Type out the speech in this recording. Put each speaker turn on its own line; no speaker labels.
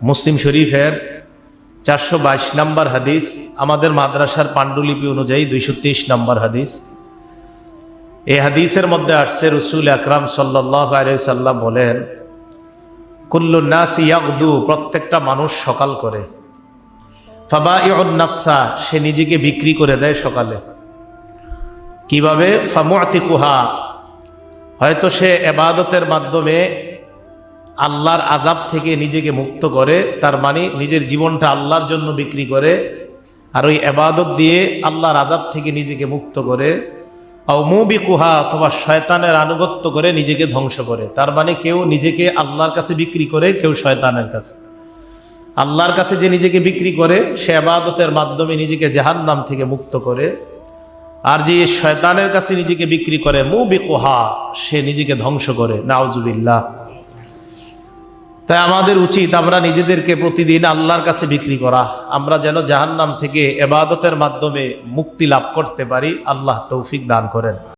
মুসলিম শরীফের 422 নম্বর হাদিস, আমাদের মাদ্রাসার পাণ্ডুলিপি অনুযায়ী 223 নম্বর হাদিস। এই হাদিসের মধ্যে আসছে রাসূল আকরাম সাল্লাল্লাহু আলাইহি সাল্লাম বলেন, কুল্লুন নাসি ইয়াগদু, প্রত্যেকটা মানুষ সকাল করে, ফাবাইউন নাফসা, সে নিজেকে বিক্রি করে দেয় সকালে। কিভাবে? ফামুআতিকুহা, হয়তো সে ইবাদতের মাধ্যমে আল্লাহর আযাব থেকে নিজেকে মুক্ত করে, তার মানে নিজের জীবনটা আল্লাহর জন্য বিক্রি করে, আর ওই ইবাদত দিয়ে আল্লাহর আযাব থেকে নিজেকে মুক্ত করে। আও মুবিকুহা, অথবা শয়তানের আনুগত্য করে নিজেকে ধ্বংস করে। তার মানে কেউ নিজেকে আল্লাহর কাছে বিক্রি করে, কেউ শয়তানের কাছে। আল্লাহর কাছে যে নিজেকে বিক্রি করে সে ইবাদতের মাধ্যমে নিজেকে জাহান্নাম থেকে মুক্ত করে, আর যে শয়তানের কাছে নিজেকে বিক্রি করে মুবিকুহা, সে নিজেকে ধ্বংস করে। নাউজুবিল্লাহ। তাই আমাদের উচিত আমরা নিজেদেরকে প্রতিদিন আল্লাহর কাছে বিক্রি করা, আমরা যেন জাহান্নাম থেকে ইবাদতের মাধ্যমে মুক্তি লাভ করতে পারি। আল্লাহ তৌফিক দান করেন।